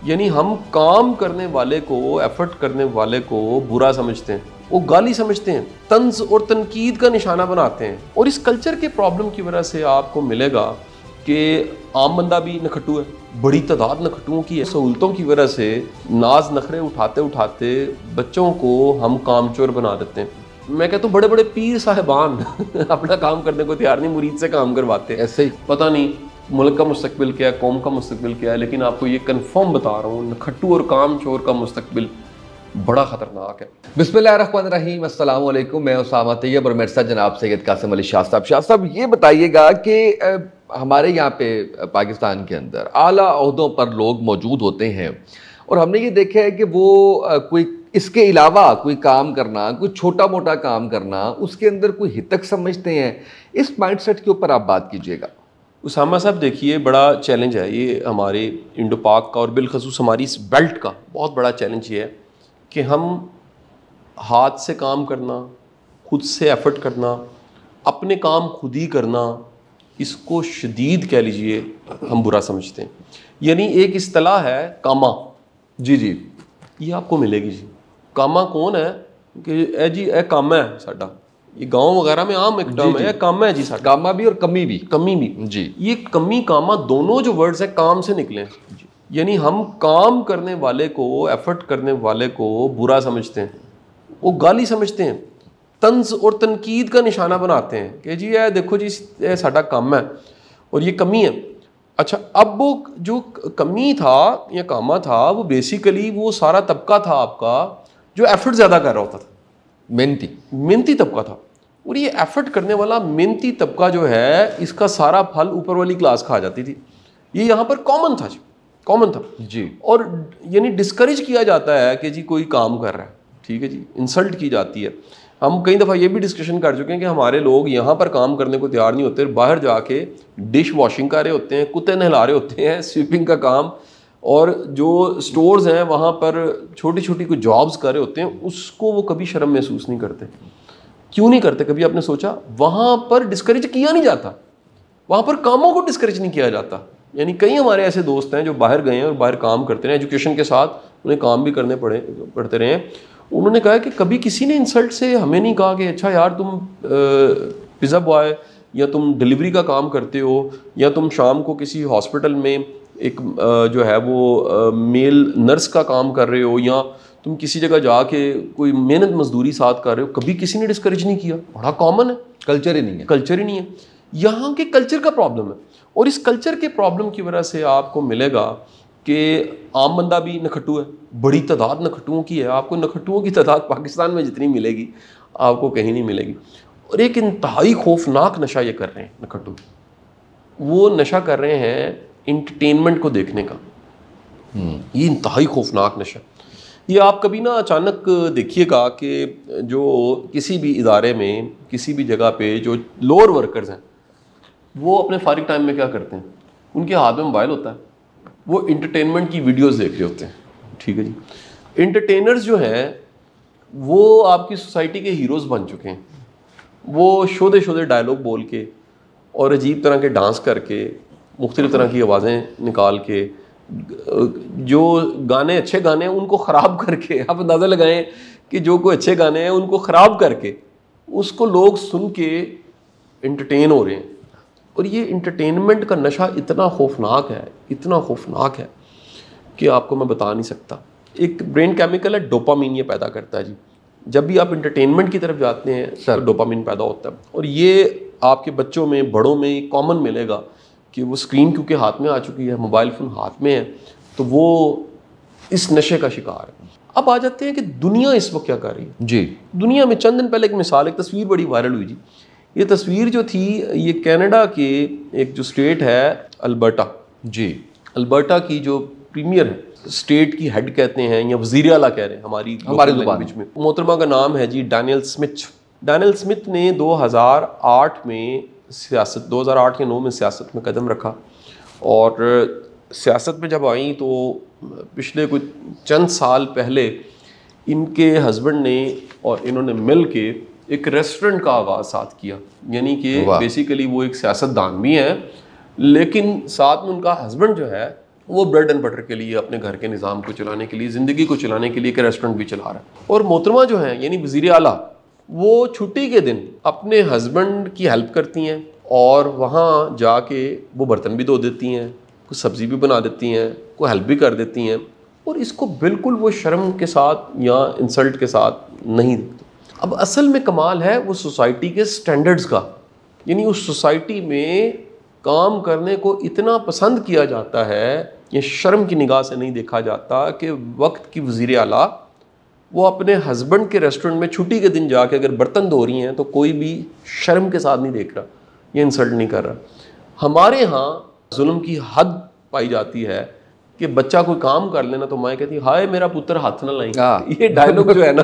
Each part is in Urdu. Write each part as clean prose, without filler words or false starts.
یعنی ہم کام کرنے والے کو، ایفرٹ کرنے والے کو برا سمجھتے ہیں، وہ گالی سمجھتے ہیں، طنز اور تنقید کا نشانہ بناتے ہیں. اور اس کلچر کے پرابلم کی وجہ سے آپ کو ملے گا کہ عام بندہ بھی نکھٹو ہے، بڑی تعداد نکھٹوؤں کی ہے. سہولتوں کی وجہ سے ناز نخرے اٹھاتے اٹھاتے بچوں کو ہم کام چور بنا دیتے ہیں. میں کہتا ہوں بڑے بڑے پیر صاحبان اپنا کام کرنے کو تیار نہیں، مرید سے کام کرواتے ہیں. ایسے ہی پتہ نہیں ملک کا مستقبل کیا ہے، قوم کا مستقبل کیا ہے، لیکن آپ کو یہ کنفرم بتا رہا ہوں نکھٹو اور کام چور کا مستقبل بڑا خطرناک ہے. بسم اللہ الرحمن الرحیم. السلام علیکم. میں اسامہ طیب اور میرے ساتھ جناب سید قاسم علی شاہ صاحب. شاہ صاحب یہ بتائیے گا کہ ہمارے یہاں پہ پاکستان کے اندر اعلیٰ عہدوں پر لوگ موجود ہوتے ہیں اور ہم نے یہ دیکھا ہے کہ وہ کوئی اس کے علاوہ کوئی کام کرنا، کوئی چھوٹا موٹا کام کرنا، اس کے اندر کوئی ہتک سمجھتے ہیں. اس مائنڈ سیٹ کے اوپر آپ بات کیجیے گا. اسامہ صاحب دیکھیے بڑا چیلنج ہے یہ ہمارے انڈو پاک کا اور بالخصوص ہماری اس بیلٹ کا بہت بڑا چیلنج یہ ہے کہ ہم ہاتھ سے کام کرنا، خود سے ایفرٹ کرنا، اپنے کام خود ہی کرنا، اس کو شدید کہہ لیجئے ہم برا سمجھتے ہیں. یعنی ایک اصطلاح ہے کاما. جی یہ آپ کو ملے گی. جی کاما کون ہے کہ اے کام ہے ساڈا، یہ گاؤں وغیرہ میں عام ایک ٹرم ہے، کام ہے جی ساڈا. کاما بھی اور کمی بھی. کمی بھی جی. یہ کمی کاما دونوں جو ورڈز ہیں کام سے نکلے ہیں. یعنی ہم کام کرنے والے کو، ایفرٹ کرنے والے کو برا سمجھتے ہیں، وہ گالی سمجھتے ہیں، طنز اور تنقید کا نشانہ بناتے ہیں کہ جی اے دیکھو جی اے ساڈا کام ہے اور یہ کمی ہے. اچھا اب وہ جو کمی تھا یا کاما تھا وہ بیسیکلی وہ سارا طبقہ تھا آپ کا جو ایفرٹ زیادہ کر رہا ہوتا تھا، محنتی طبقہ تھا. اور یہ ایفرٹ کرنے والا محنتی طبقہ جو ہے اس کا سارا پھل اوپر والی کلاس کھا جاتی تھی. یہ یہاں پر کامن تھا جی. اور یعنی ڈسکریج کیا جاتا ہے کہ جی کوئی کام کر رہا ہے، ٹھیک ہے جی، انسلٹ کی جاتی ہے. ہم کئی دفعہ یہ بھی ڈسکشن کر چکے ہیں کہ ہمارے لوگ یہاں پر کام کرنے کو تیار نہیں ہوتے، باہر جا کے ڈش واشنگ کر رہے ہوتے ہیں، کتے نہلا رہے ہوتے ہیں، سویپنگ کا کام، اور جو سٹورز ہیں وہاں پر چھوٹی چھوٹی کوئی جابز کر رہے ہوتے ہیں. اس کو وہ کبھی شرم محسوس نہیں کرتے. کیوں نہیں کرتے؟ کبھی آپ نے سوچا؟ وہاں پر ڈسکریج کیا نہیں جاتا، وہاں پر کاموں کو ڈسکریج نہیں کیا جاتا. یعنی کئی ہمارے ایسے دوست ہیں جو باہر گئے ہیں اور باہر کام کرتے ہیں، ایجوکیشن کے ساتھ انہیں کام بھی کرنے پڑتے رہے ہیں. انہوں نے کہا کہ کبھی کسی نے انسلٹ سے ہمیں نہیں کہا کہ اچھا یار تم پیزا بوائے یا تم ڈلیوری کا کام کرتے ہو یا تم شام کو کسی ہاسپٹل میں ایک جو ہے وہ میل نرس کا کام کر رہے ہو یا تم کسی جگہ جا کے کوئی محنت مزدوری ساتھ کر رہے ہو. کبھی کسی نے ڈسکریج نہیں کیا. بڑا کامن ہے. کلچر ہی نہیں ہے. یہاں کے کلچر کا پرابلم ہے. اور اس کلچر کے پرابلم کی وجہ سے آپ کو ملے گا کہ عام بندہ بھی نکھٹو ہے، بڑی تعداد نکھٹوؤں کی ہے. آپ کو نکھٹوؤں کی تعداد پاکستان میں جتنی ملے گی آپ کو کہیں نہیں ملے گی. اور ایک انتہائی خوفناک نشہ یہ کر رہے ہیں نکھٹو. وہ نشہ کر رہے ہیں انٹرٹینمنٹ کو دیکھنے کا. یہ انتہائی خوفناک نشہ. یہ آپ کبھی نہ اچانک دیکھیے گا کہ جو کسی بھی ادارے میں، کسی بھی جگہ پہ جو لوور ورکرز ہیں وہ اپنے فارغ ٹائم میں کیا کرتے ہیں؟ ان کے ہاتھ میں موبائل ہوتا ہے، وہ انٹرٹینمنٹ کی ویڈیوز دیکھ رہے ہوتے ہیں. ٹھیک ہے جی. انٹرٹینرز جو ہیں وہ آپ کی سوسائٹی کے ہیروز بن چکے ہیں. وہ شودے ڈائلاگ بول کے اور عجیب طرح کے ڈانس کر کے، مختلف طرح کی آوازیں نکال کے، جو گانے اچھے گانے ہیں ان کو خراب کر کے، آپ اندازہ لگائیں کہ جو کوئی اچھے گانے ہیں ان کو خراب کر کے اس کو لوگ سن کے انٹرٹین ہو رہے ہیں. اور یہ انٹرٹینمنٹ کا نشہ اتنا خوفناک ہے کہ آپ کو میں بتا نہیں سکتا. ایک برین کیمیکل ہے ڈوپامین، یہ پیدا کرتا ہے جی. جب بھی آپ انٹرٹینمنٹ کی طرف جاتے ہیں تو ڈوپامین پیدا ہوتا ہے. اور یہ آپ کے بچوں میں، بڑوں میں کامن ملے گا کہ وہ اسکرین کیونکہ ہاتھ میں آ چکی ہے، موبائل فون ہاتھ میں ہے، تو وہ اس نشے کا شکار ہے. اب آ جاتے ہیں کہ دنیا اس وقت کیا کر رہی ہے. جی. دنیا میں چند دن پہلے ایک مثال، ایک تصویر بڑی وائرل ہوئی جی. یہ تصویر جو تھی یہ کینیڈا کے ایک جو اسٹیٹ ہے البرٹا. جی. البرٹا کی جو پریمیئر ہے، اسٹیٹ کی ہیڈ کہتے ہیں یا وزیر اعلیٰ کہہ رہے ہیں ہماری لینگویج میں. محترمہ کا نام ہے جی ڈینیل سمتھ. ڈینیل سمتھ نے 2008 میں سیاست، 2008 یا 2009 میں سیاست میں قدم رکھا. اور سیاست میں جب آئیں تو پچھلے کچھ چند سال پہلے ان کے ہسبینڈ نے اور انہوں نے مل کے ایک ریسٹورنٹ کا آغاز ساتھ کیا. یعنی کہ بیسیکلی وہ ایک سیاست دان بھی ہیں لیکن ساتھ میں ان کا ہسبینڈ جو ہے وہ بریڈ اینڈ بٹر کے لیے, اپنے گھر کے نظام کو چلانے کے لیے, زندگی کو چلانے کے لیے ایک ریسٹورنٹ بھی چلا رہا ہے. اور محترمہ جو ہیں یعنی وزیر اعلیٰ, وہ چھٹی کے دن اپنے ہسبینڈ کی ہیلپ کرتی ہیں اور وہاں جا کے وہ برتن بھی دھو دیتی ہیں, کوئی سبزی بھی بنا دیتی ہیں, کوئی ہیلپ بھی کر دیتی ہیں, اور اس کو بالکل وہ شرم کے ساتھ یا انسلٹ کے ساتھ نہیں دیتی. اب اصل میں کمال ہے وہ سوسائٹی کے سٹینڈرڈز کا, یعنی اس سوسائٹی میں کام کرنے کو اتنا پسند کیا جاتا ہے, یہ شرم کی نگاہ سے نہیں دیکھا جاتا کہ وقت کی وزیر اعلیٰ وہ اپنے ہسبینڈ کے ریسٹورنٹ میں چھٹی کے دن جا کے اگر برتن دھو رہی ہیں تو کوئی بھی شرم کے ساتھ نہیں دیکھ رہا, یہ انسلٹ نہیں کر رہا. ہمارے ہاں ظلم کی حد پائی جاتی ہے کہ بچہ کوئی کام کر لینا تو ماں کہتی ہے ہائے میرا پتر ہاتھ نہ لائیں. یہ ڈائلاگ جو ہے نا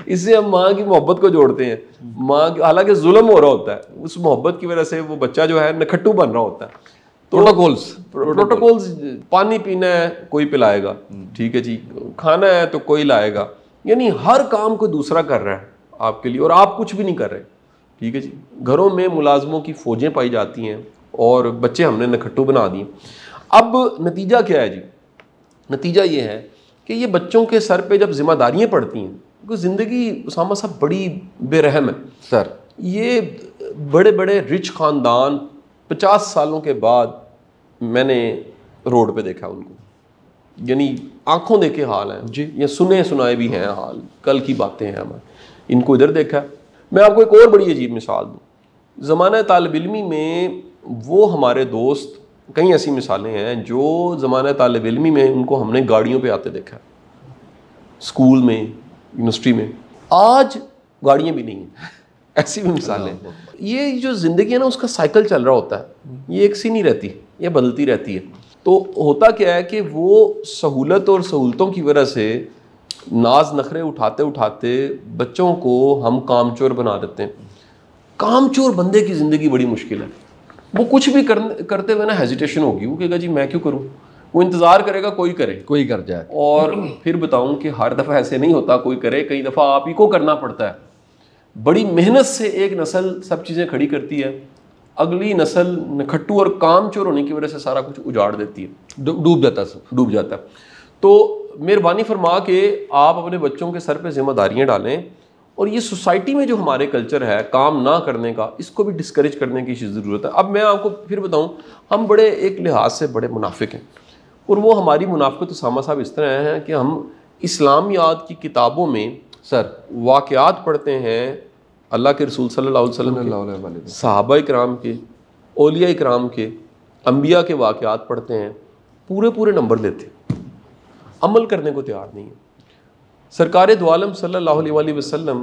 اس سے ہم ماں کی محبت کو جوڑتے ہیں. ماں حالانکہ ظلم ہو رہا ہوتا ہے, اس محبت کی وجہ سے وہ بچہ جو ہے نکھٹو بن رہا ہوتا ہے. پروٹوکولز, پانی پینا ہے کوئی پلائے گا, ٹھیک ہے جی, کھانا ہے تو کوئی لائے گا, یعنی ہر کام کوئی دوسرا کر رہا ہے آپ کے لیے اور آپ کچھ بھی نہیں کر رہے, ٹھیک ہے جی. گھروں میں ملازموں کی فوجیں پائی جاتی ہیں اور بچے ہم نے نکھٹو بنا دیے. اب نتیجہ کیا ہے جی؟ نتیجہ یہ ہے کہ یہ بچوں کے سر پہ جب ذمہ داریاں پڑتی ہیں, کیونکہ زندگی اسامہ صاحب بڑی بے رحم ہے سر. یہ بڑے بڑے رچ خاندان 50 سالوں کے بعد میں نے روڈ پہ دیکھا ان کو, یعنی آنکھوں دیکھے حال ہیں جی, یا سنے سنائے بھی ہیں حال, کل کی باتیں ہیں ہمارے, ان کو ادھر دیکھا. میں آپ کو ایک اور بڑی عجیب مثال دوں. زمانہ طالب علمی میں وہ ہمارے دوست, کئی ایسی مثالیں ہیں جو زمانہ طالب علمی میں ان کو ہم نے گاڑیوں پہ آتے دیکھا, اسکول میں, یونیورسٹی میں. آج گاڑیاں بھی نہیں ہیں, ایسی بھی مثالیں. یہ جو زندگی ہے نا اس کا سائیکل چل رہا ہوتا ہے, یہ ایک سی نہیں رہتی, یہ بدلتی رہتی ہے. تو ہوتا کیا ہے کہ وہ سہولت اور سہولتوں کی وجہ سے ناز نخرے اٹھاتے اٹھاتے بچوں کو ہم کام چور بنا دیتے ہیں. کام چور بندے کی زندگی بڑی مشکل ہے. وہ کچھ بھی کرتے ہوئے نا ہیزیٹیشن ہوگی, وہ کہے گا جی میں کیوں کروں, وہ انتظار کرے گا کوئی کرے, کوئی کر جائے. اور پھر بتاؤں کہ ہر دفعہ ایسے نہیں ہوتا کوئی کرے, کئی دفعہ آپ ہی کو کرنا پڑتا ہے. بڑی محنت سے ایک نسل سب چیزیں کھڑی کرتی ہے, اگلی نسل نکھٹو اور کام چور ہونے کی وجہ سے سارا کچھ اجاڑ دیتی ہے, ڈوب جاتا ہے. تو مہربانی فرما کے آپ اپنے بچوں کے سر پہ ذمہ داریاں ڈالیں, اور یہ سوسائٹی میں جو ہمارے کلچر ہے کام نہ کرنے کا, اس کو بھی ڈسکریج کرنے کی ضرورت ہے. اب میں آپ کو پھر بتاؤں, ہم بڑے ایک لحاظ سے بڑے منافق ہیں, اور وہ ہماری منافقت اسامہ صاحب اس طرح ہیں کہ ہم اسلامیات کی کتابوں میں سر واقعات پڑھتے ہیں اللہ کے رسول صلی اللہ علیہ وسلم کے, صحابہ اکرام کے, اولیاء اکرام کے, انبیاء کے واقعات پڑھتے ہیں, پورے نمبر لیتے ہیں, عمل کرنے کو تیار نہیں ہے. سرکار دو عالم صلی اللہ علیہ وآلہ وسلم,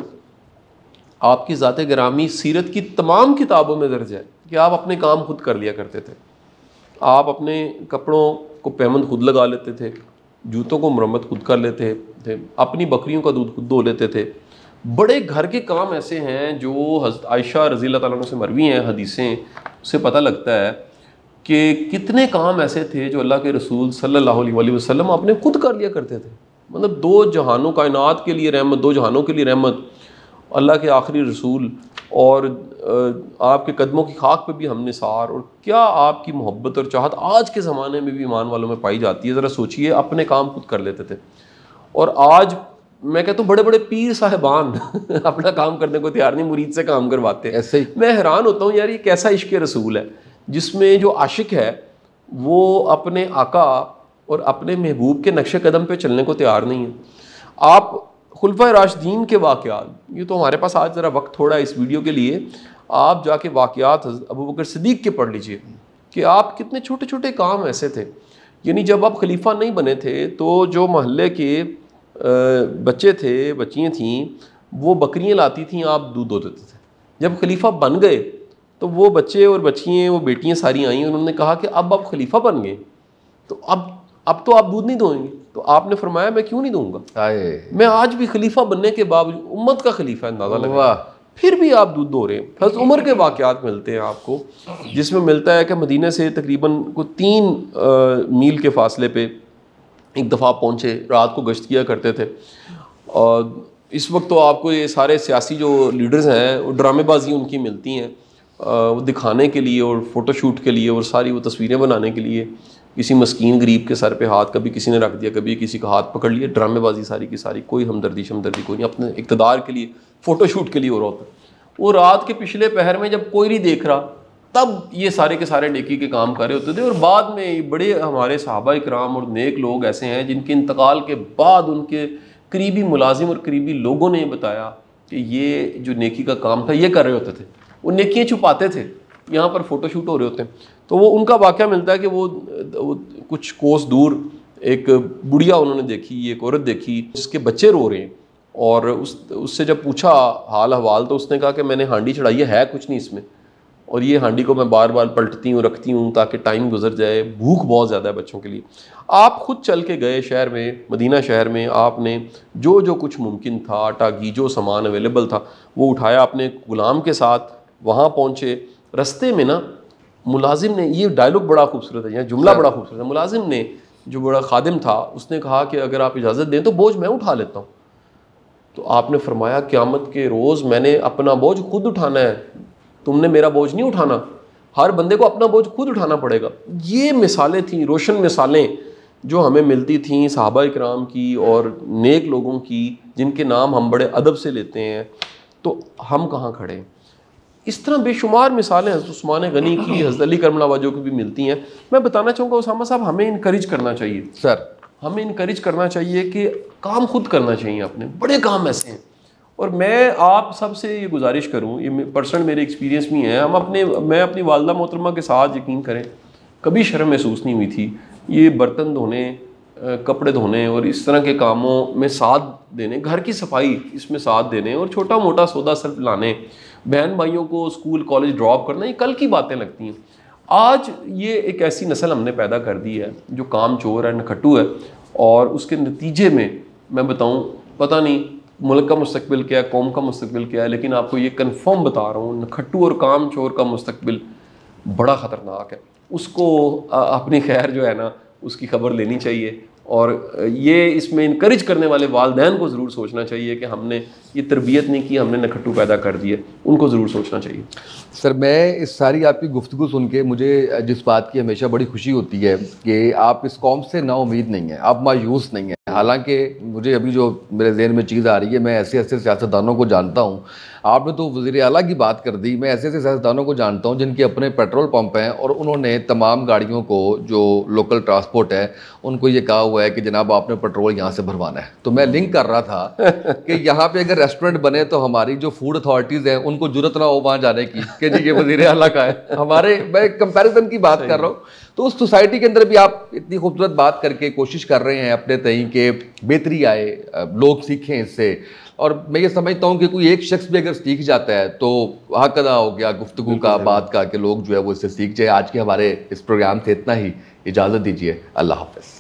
آپ کی ذات گرامی سیرت کی تمام کتابوں میں درج ہے کہ آپ اپنے کام خود کر لیا کرتے تھے. آپ اپنے کپڑوں کو پیمند خود لگا لیتے تھے, جوتوں کو مرمت خود کر لیتے تھے, اپنی بکریوں کا دودھ خود دھو لیتے تھے. بڑے گھر کے کام ایسے ہیں جو حضرت عائشہ رضی اللہ تعالیٰ عنہ سے مروی ہیں حدیثیں, اس سے پتہ لگتا ہے کہ کتنے کام ایسے تھے جو اللہ کے رسول صلی اللہ علیہ وآلہ وسلم اپنے خود کر لیا کرتے تھے. مطلب 2 جہانوں کائنات کے لیے رحمت, 2 جہانوں کے لیے رحمت, اللہ کے آخری رسول, اور آپ کے قدموں کی خاک پہ بھی ہم نثار. اور کیا آپ کی محبت اور چاہت آج کے زمانے میں بھی ایمان والوں میں پائی جاتی ہے. ذرا سوچئے, اپنے کام خود کر لیتے تھے. اور آج میں کہتا ہوں بڑے بڑے پیر صاحبان اپنا کام کرنے کو تیار نہیں, مرید سے کام کرواتے ہیں. ایسے ہی میں حیران ہوتا ہوں یار, یہ کیسا عشق رسول ہے جس میں جو عاشق ہے وہ اپنے آقا اور اپنے محبوب کے نقش قدم پہ چلنے کو تیار نہیں ہے. آپ خلفائے راشدین کے واقعات, یہ تو ہمارے پاس آج ذرا وقت تھوڑا ہے اس ویڈیو کے لیے, آپ جا کے واقعات ابوبکر صدیق کے پڑھ لیجئے کہ آپ کتنے چھوٹے چھوٹے کام ایسے تھے. یعنی جب آپ خلیفہ نہیں بنے تھے تو جو محلے کے بچے تھے, بچیاں تھیں, وہ بکریاں لاتی تھیں, آپ دودھ دو دیتے تھے. جب خلیفہ بن گئے تو وہ بچے اور بچیاں, وہ بیٹیاں ساری آئیں, انہوں نے کہا کہ اب آپ خلیفہ بن گئے تو اب تو آپ دودھ نہیں دھوئیں گے. تو آپ نے فرمایا میں کیوں نہیں دوں گا, میں آج بھی خلیفہ بننے کے باوجود امت کا خلیفہ, اندازہ لگا, پھر بھی آپ دودھ دھو رہے ہیں. حضرت عمر کے واقعات ملتے ہیں آپ کو, جس میں ملتا ہے کہ مدینہ سے تقریباً 3 میل کے فاصلے پہ ایک دفعہ پہنچے, رات کو گشت کیا کرتے تھے. اور اس وقت تو آپ کو یہ سارے سیاسی جو لیڈرز ہیں وہ ڈرامے بازی ان کی ملتی ہیں, وہ دکھانے کے لیے اور فوٹو شوٹ کے لیے اور ساری وہ تصویریں بنانے کے لیے کسی مسکین غریب کے سر پہ ہاتھ کبھی کسی نے رکھ دیا, کبھی کسی کا ہاتھ پکڑ لیا, ڈرامے بازی ساری کی ساری, کوئی ہمدردی شمدردی کوئی نہیں, اپنے اقتدار کے لیے فوٹو شوٹ کے لیے ہو رہا ہوتا ہے. وہ رات کے پچھلے پہر میں جب کوئی نہیں دیکھ رہا تب یہ سارے کے سارے نیکی کے کام کر رہے ہوتے تھے. اور بعد میں بڑے ہمارے صحابہ اکرام اور نیک لوگ ایسے ہیں جن کے انتقال کے بعد ان کے قریبی ملازم اور قریبی لوگوں نے بتایا کہ یہ جو نیکی کا کام تھا یہ کر رہے ہوتے تھے, وہ نیکیاں چھپاتے تھے, یہاں پر فوٹو شوٹ ہو رہے ہوتے ہیں. تو وہ ان کا واقعہ ملتا ہے کہ وہ کچھ کوس دور ایک بڑھیا انہوں نے دیکھی, ایک عورت دیکھی جس کے بچے رو رہے ہیں, اور اس سے جب پوچھا حال احوال تو اس نے کہا کہ میں نے ہانڈی چڑھائی ہے کچھ نہیں اس میں, اور یہ ہانڈی کو میں بار بار پلٹتی ہوں رکھتی ہوں تاکہ ٹائم گزر جائے, بھوک بہت زیادہ ہے بچوں کے لیے. آپ خود چل کے گئے شہر میں, مدینہ شہر میں, آپ نے جو کچھ ممکن تھا, آٹا گھی جو سامان اویلیبل تھا وہ اٹھایا, اپنے غلام کے ساتھ وہاں پہنچے. رستے میں نا ملازم نے, یہ ڈائلاگ بڑا خوبصورت ہے, یہ جملہ بڑا خوبصورت ہے, ملازم نے جو بڑا خادم تھا اس نے کہا کہ اگر آپ اجازت دیں تو بوجھ میں اٹھا لیتا ہوں. تو آپ نے فرمایا قیامت کے روز میں نے اپنا بوجھ خود اٹھانا ہے, تم نے میرا بوجھ نہیں اٹھانا, ہر بندے کو اپنا بوجھ خود اٹھانا پڑے گا. یہ مثالیں تھیں, روشن مثالیں جو ہمیں ملتی تھیں صحابہ اکرام کی اور نیک لوگوں کی, جن کے نام ہم بڑے ادب سے لیتے ہیں. تو ہم کہاں کھڑے ہیں؟ اس طرح بے شمار مثالیں حضرت عثمان غنی کی, حضرت علی کرم اللہ وجہ کی بھی ملتی ہیں. میں بتانا چاہوں گا اسامہ صاحب, ہمیں انکریج کرنا چاہیے سر, ہمیں انکریج کرنا چاہیے کہ کام خود کرنا چاہیے. اپنے بڑے کام ایسے ہیں, اور میں آپ سب سے یہ گزارش کروں, یہ پرسنل میرے ایکسپیرینس بھی ہیں, میں اپنی والدہ محترمہ کے ساتھ یقین کریں کبھی شرم محسوس نہیں ہوئی تھی. یہ برتن دھونے, کپڑے دھونے اور اس طرح کے کاموں میں ساتھ دینے, گھر کی صفائی اس میں ساتھ دینے, اور چھوٹا موٹا سودا صرف لانے, بہن بھائیوں کو اسکول کالج ڈراپ کرنا, یہ کل کی باتیں لگتی ہیں. آج یہ ایک ایسی نسل ہم نے پیدا کر دی ہے جو کام چور ہے, نکھٹو ہے, اور اس کے نتیجے میں بتاؤں پتہ نہیں ملک کا مستقبل کیا ہے, قوم کا مستقبل کیا ہے, لیکن آپ کو یہ کنفرم بتا رہا ہوں, نکھٹو اور کام چور کا مستقبل بڑا خطرناک ہے. اس کو اپنی خیر جو ہے نا اس کی خبر لینی چاہیے, اور یہ اس میں انکریج کرنے والے والدین کو ضرور سوچنا چاہیے کہ ہم نے یہ تربیت نہیں کی, ہم نے نکھٹو پیدا کر دی ہے, ان کو ضرور سوچنا چاہیے. سر, میں اس ساری آپ کی گفتگو سن کے مجھے جس بات کی ہمیشہ بڑی خوشی ہوتی ہے کہ آپ اس قوم سے نا امید نہیں ہیں, آپ مایوس نہیں ہیں. حالانکہ مجھے ابھی جو میرے ذہن میں چیز آ رہی ہے, میں ایسے سیاستدانوں کو جانتا ہوں, آپ نے تو وزیر اعلیٰ کی بات کر دی, میں ایسے سیاستدانوں کو جانتا ہوں جن کے اپنے پیٹرول پمپ ہیں, اور انہوں نے تمام گاڑیوں کو جو لوکل ٹرانسپورٹ ہے ان کو یہ کہا ہوا ہے کہ جناب آپ نے پیٹرول یہاں سے بھروانا ہے. تو میں لنک کر رہا تھا کہ یہاں پہ اگر ریسٹورنٹ بنے تو ہماری جو فوڈ اتھارٹیز ہیں ان کو جرت نہ ہو وہاں جانے کی کہ جی یہ وزیر اعلیٰ کا ہے. ہمارے, میں کمپیریزن کی بات کر رہا ہوں. تو اس سوسائٹی کے اندر بھی آپ اتنی خوبصورت بات کر کے کوشش کر رہے ہیں اپنے تئیں کہ بہتری آئے, لوگ سیکھیں اس سے. اور میں یہ سمجھتا ہوں کہ کوئی ایک شخص بھی اگر سیکھ جاتا ہے تو حق ادا ہو گیا گفتگو کا, بات کا, کہ لوگ جو ہے وہ اس سے سیکھ جائے. آج کے ہمارے اس پروگرام سے اتنا ہی, اجازت دیجیے, اللہ حافظ.